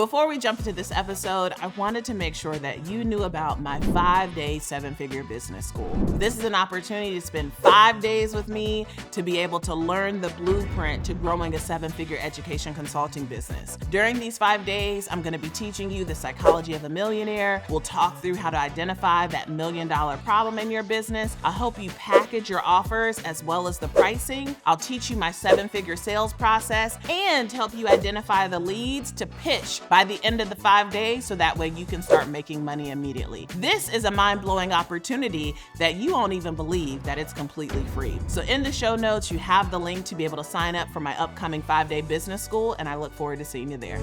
Before we jump into this episode, I wanted to make sure that you knew about my 5-day 7-figure business school. This is an opportunity to spend 5 days with me to be able to learn the blueprint to growing a 7-figure education consulting business. During these 5 days, I'm going to be teaching you the psychology of a millionaire. We'll talk through how to identify that $1 million problem in your business. I'll help you package your offers as well as the pricing. I'll teach you my 7-figure sales process and help you identify the leads to pitch by the end of the 5 days so that way you can start making money immediately. This is a mind-blowing opportunity that you won't even believe that it's completely free. So in the show notes, you have the link to be able to sign up for my upcoming 5-day business school, and I look forward to seeing you there.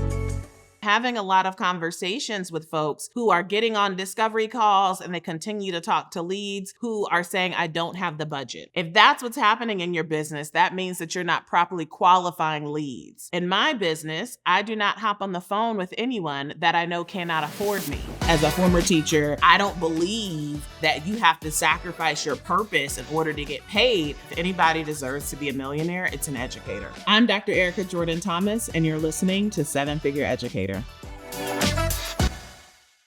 Having a lot of conversations with folks who are getting on discovery calls and they continue to talk to leads who are saying, I don't have the budget. If that's what's happening in your business, that means that you're not properly qualifying leads. In my business, I do not hop on the phone with anyone that I know cannot afford me. As a former teacher, I don't believe that you have to sacrifice your purpose in order to get paid. If anybody deserves to be a millionaire, it's an educator. I'm Dr. Erica Jordan Thomas, and you're listening to 7-Figure Educator.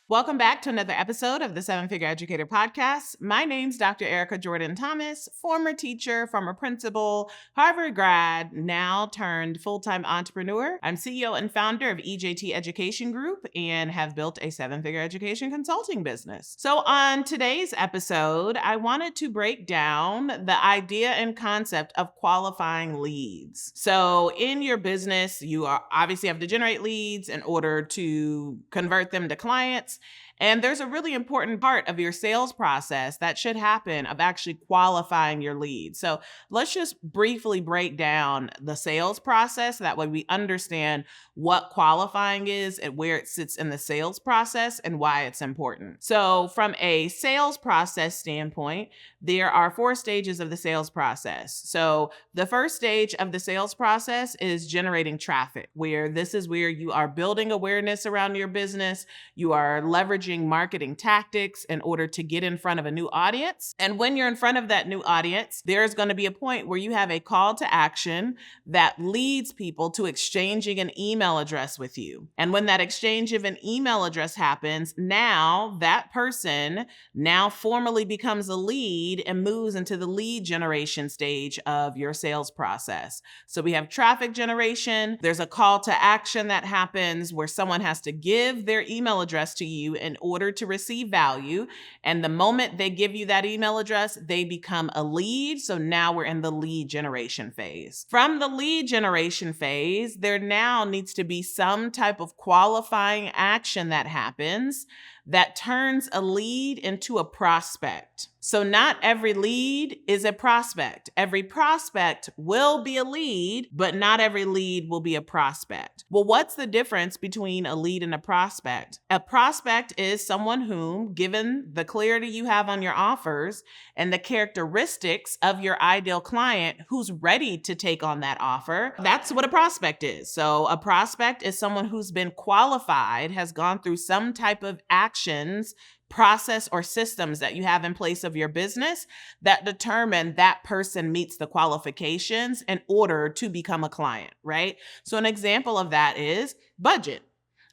Welcome back to another episode of the 7-Figure Educator Podcast. My name's Dr. Erica Jordan Thomas, former teacher, former principal, Harvard grad, now turned full-time entrepreneur. I'm CEO and founder of EJT Education Group and have built a 7-figure education consulting business. So on today's episode, I wanted to break down the idea and concept of qualifying leads. So in your business, you obviously have to generate leads in order to convert them to clients. And there's a really important part of your sales process that should happen of actually qualifying your leads. So let's just briefly break down the sales process. That way we understand what qualifying is and where it sits in the sales process and why it's important. So from a sales process standpoint, there are 4 stages of the sales process. So the first stage of the sales process is generating traffic, where this is where you are building awareness around your business. You are leveraging marketing tactics in order to get in front of a new audience. And when you're in front of that new audience, there's going to be a point where you have a call to action that leads people to exchanging an email address with you. And when that exchange of an email address happens, now that person now formally becomes a lead and moves into the lead generation stage of your sales process. So we have traffic generation. There's a call to action that happens where someone has to give their email address to you in order to receive value. And the moment they give you that email address, they become a lead. So now we're in the lead generation phase. From the lead generation phase, there now needs to be some type of qualifying action that happens that turns a lead into a prospect. So not every lead is a prospect. Every prospect will be a lead, but not every lead will be a prospect. Well, what's the difference between a lead and a prospect? A prospect is someone whom, given the clarity you have on your offers and the characteristics of your ideal client who's ready to take on that offer, that's what a prospect is. So a prospect is someone who's been qualified, has gone through some type of actions, process, or systems that you have in place of your business that determine that person meets the qualifications in order to become a client, right? So an example of that is budget.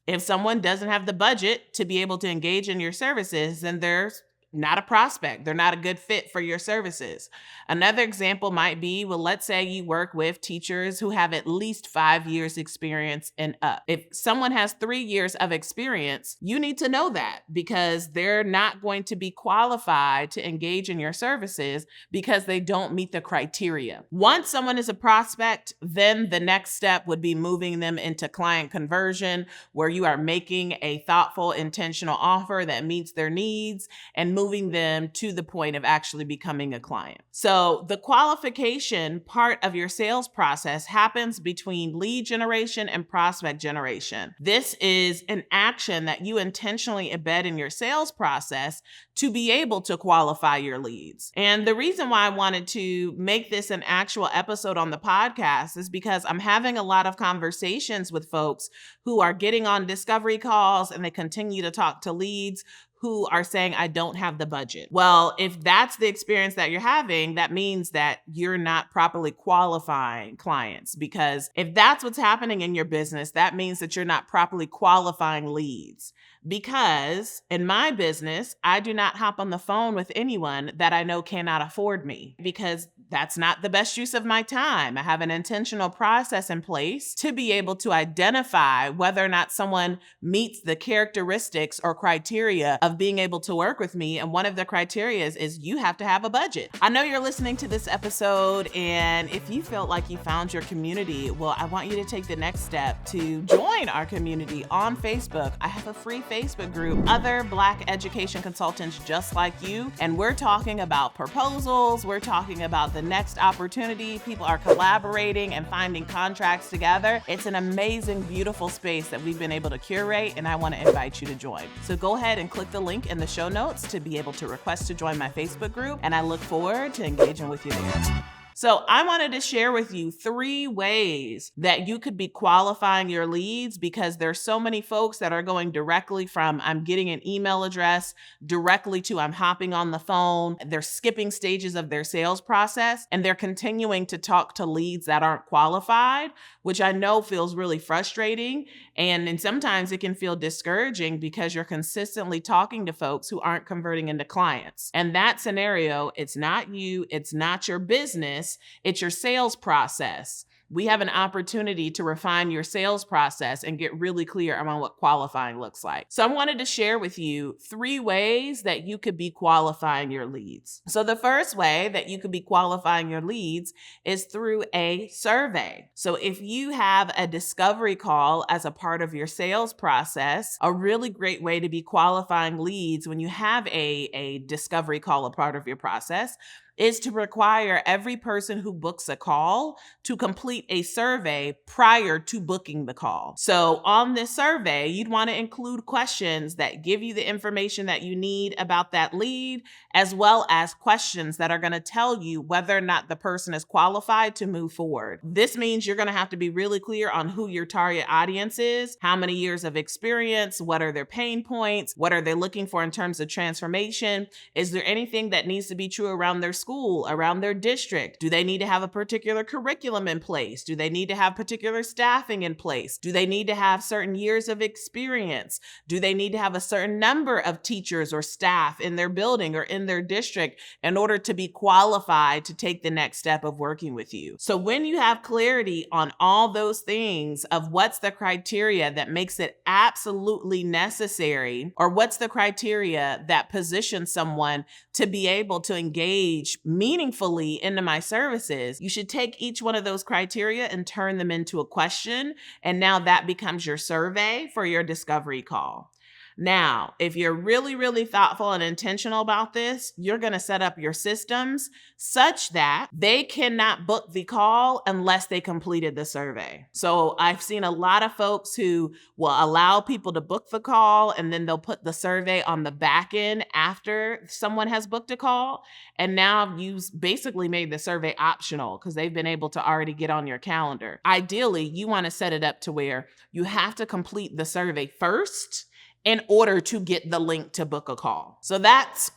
If someone doesn't have the budget to be able to engage in your services, then there's not a prospect. They're not a good fit for your services. Another example might be, well, let's say you work with teachers who have at least 5 years experience and up. If someone has 3 years of experience, you need to know that because they're not going to be qualified to engage in your services because they don't meet the criteria. Once someone is a prospect, then the next step would be moving them into client conversion, where you are making a thoughtful, intentional offer that meets their needs and moving them to the point of actually becoming a client. So the qualification part of your sales process happens between lead generation and prospect generation. This is an action that you intentionally embed in your sales process to be able to qualify your leads. And the reason why I wanted to make this an actual episode on the podcast is because I'm having a lot of conversations with folks who are getting on discovery calls and they continue to talk to leads who are saying, I don't have the budget. Well, if that's the experience that you're having, that means that you're not properly qualifying clients. Because if that's what's happening in your business, that means that you're not properly qualifying leads. Because in my business, I do not hop on the phone with anyone that I know cannot afford me, because that's not the best use of my time. I have an intentional process in place to be able to identify whether or not someone meets the characteristics or criteria of being able to work with me. And one of the criteria is you have to have a budget. I know you're listening to this episode, and if you felt like you found your community, well, I want you to take the next step to join our community on Facebook. I have a free Facebook group, other Black education consultants just like you, and we're talking about proposals, we're talking about the next opportunity. People are collaborating and finding contracts together. It's an amazing, beautiful space that we've been able to curate, and I want to invite you to join. So go ahead and click the link in the show notes to be able to request to join my Facebook group, and I look forward to engaging with you there. So I wanted to share with you 3 ways that you could be qualifying your leads, because there's so many folks that are going directly from I'm getting an email address directly to I'm hopping on the phone. They're skipping stages of their sales process, and they're continuing to talk to leads that aren't qualified, which I know feels really frustrating. And sometimes it can feel discouraging because you're consistently talking to folks who aren't converting into clients. And that scenario, it's not you, it's not your business, it's your sales process. We have an opportunity to refine your sales process and get really clear on what qualifying looks like. So I wanted to share with you 3 ways that you could be qualifying your leads. So the first way that you could be qualifying your leads is through a survey. So if you have a discovery call as a part of your sales process, a really great way to be qualifying leads when you have a discovery call a part of your process is to require every person who books a call to complete a survey prior to booking the call. So on this survey, you'd want to include questions that give you the information that you need about that lead, as well as questions that are going to tell you whether or not the person is qualified to move forward. This means you're going to have to be really clear on who your target audience is, how many years of experience, what are their pain points, what are they looking for in terms of transformation, is there anything that needs to be true around their school, around their district? Do they need to have a particular curriculum in place? Do they need to have particular staffing in place? Do they need to have certain years of experience? Do they need to have a certain number of teachers or staff in their building or in their district in order to be qualified to take the next step of working with you? So when you have clarity on all those things of what's the criteria that makes it absolutely necessary, or what's the criteria that positions someone to be able to engage meaningfully into my services, you should take each one of those criteria and turn them into a question. And now that becomes your survey for your discovery call. Now, if you're really, really thoughtful and intentional about this, you're going to set up your systems such that they cannot book the call unless they completed the survey. So I've seen a lot of folks who will allow people to book the call, and then they'll put the survey on the back end after someone has booked a call. And now you've basically made the survey optional because they've been able to already get on your calendar. Ideally, you want to set it up to where you have to complete the survey first in order to get the link to book a call. So that's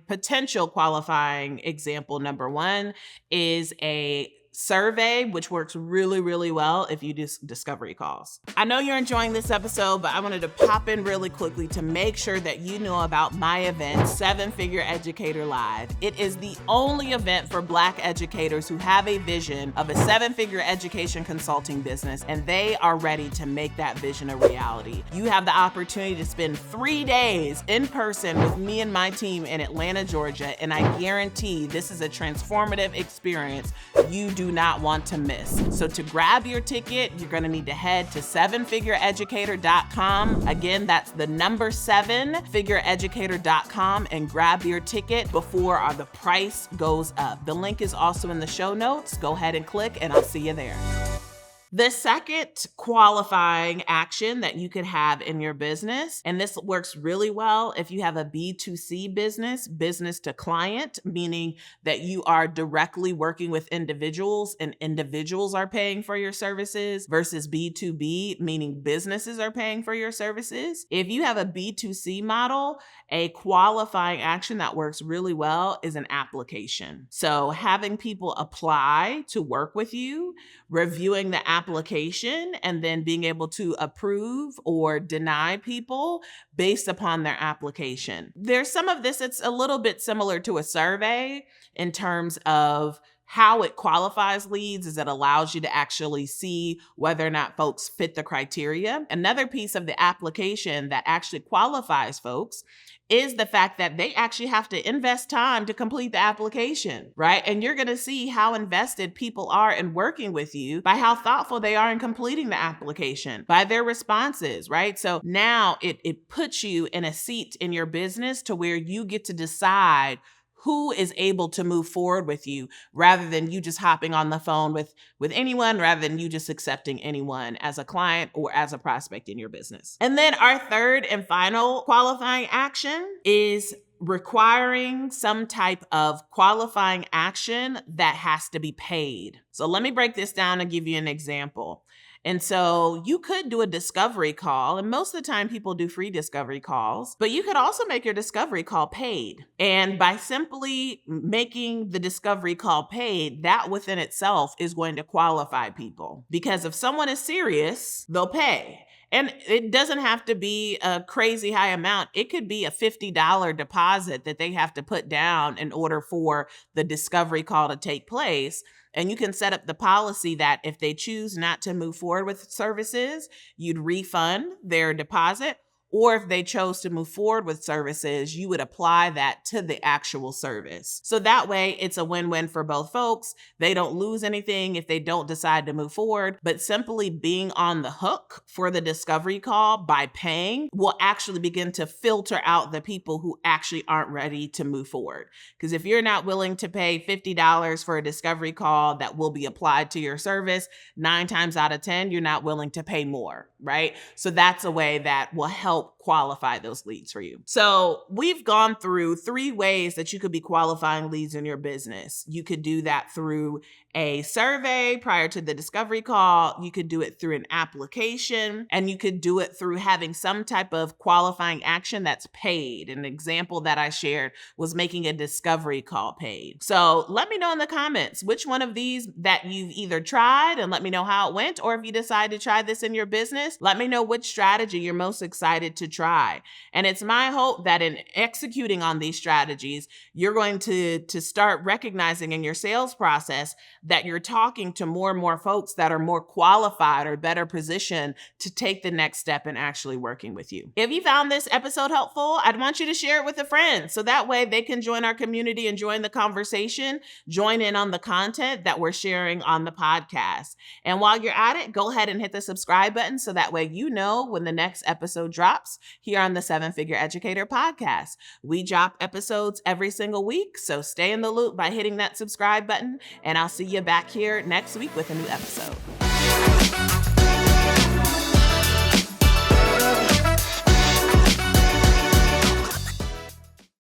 potential qualifying example number 1 is a survey, which works really, really well if you do discovery calls. I know you're enjoying this episode, but I wanted to pop in really quickly to make sure that you know about my event, 7-Figure Educator Live. It is the only event for Black educators who have a vision of a 7-figure education consulting business, and they are ready to make that vision a reality. You have the opportunity to spend 3 days in person with me and my team in Atlanta, Georgia, and I guarantee this is a transformative experience you do not want to miss. So to grab your ticket, you're going to need to head to 7figureeducator.com. Again, that's the number 7figureeducator.com, and grab your ticket before the price goes up. The link is also in the show notes. Go ahead and click, and I'll see you there. The second qualifying action that you could have in your business, and this works really well if you have a B2C business, business to client, meaning that you are directly working with individuals and individuals are paying for your services, versus B2B, meaning businesses are paying for your services. If you have a B2C model, a qualifying action that works really well is an application. So having people apply to work with you, reviewing the application, and then being able to approve or deny people based upon their application. There's some of this, it's a little bit similar to a survey in terms of how it qualifies leads is it allows you to actually see whether or not folks fit the criteria. Another piece of the application that actually qualifies folks is the fact that they actually have to invest time to complete the application, right? And you're going to see how invested people are in working with you by how thoughtful they are in completing the application, by their responses, right? So now it puts you in a seat in your business to where you get to decide who is able to move forward with you rather than you just hopping on the phone with anyone, rather than you just accepting anyone as a client or as a prospect in your business. And then our third and final qualifying action is requiring some type of qualifying action that has to be paid. So let me break this down and give you an example. And so you could do a discovery call, and most of the time people do free discovery calls, but you could also make your discovery call paid. And by simply making the discovery call paid, that within itself is going to qualify people. Because if someone is serious, they'll pay. And it doesn't have to be a crazy high amount. It could be a $50 deposit that they have to put down in order for the discovery call to take place. And you can set up the policy that if they choose not to move forward with services, you'd refund their deposit. Or if they chose to move forward with services, you would apply that to the actual service. So that way it's a win-win for both folks. They don't lose anything if they don't decide to move forward, but simply being on the hook for the discovery call by paying will actually begin to filter out the people who actually aren't ready to move forward. Because if you're not willing to pay $50 for a discovery call that will be applied to your service, 9 times out of 10, you're not willing to pay more, right? So that's a way that will help qualify those leads for you. So we've gone through 3 ways that you could be qualifying leads in your business. You could do that through a survey prior to the discovery call. You could do it through an application, and you could do it through having some type of qualifying action that's paid. An example that I shared was making a discovery call paid. So let me know in the comments which one of these that you've either tried, and let me know how it went, or if you decide to try this in your business, let me know which strategy you're most excited to try. And it's my hope that in executing on these strategies, you're going to start recognizing in your sales process that you're talking to more and more folks that are more qualified or better positioned to take the next step in actually working with you. If you found this episode helpful, I'd want you to share it with a friend so that way they can join our community and join the conversation, join in on the content that we're sharing on the podcast. And while you're at it, go ahead and hit the subscribe button so that way you know when the next episode drops here on the 7-Figure Educator podcast. We drop episodes every single week, so stay in the loop by hitting that subscribe button, and I'll see you back here next week with a new episode.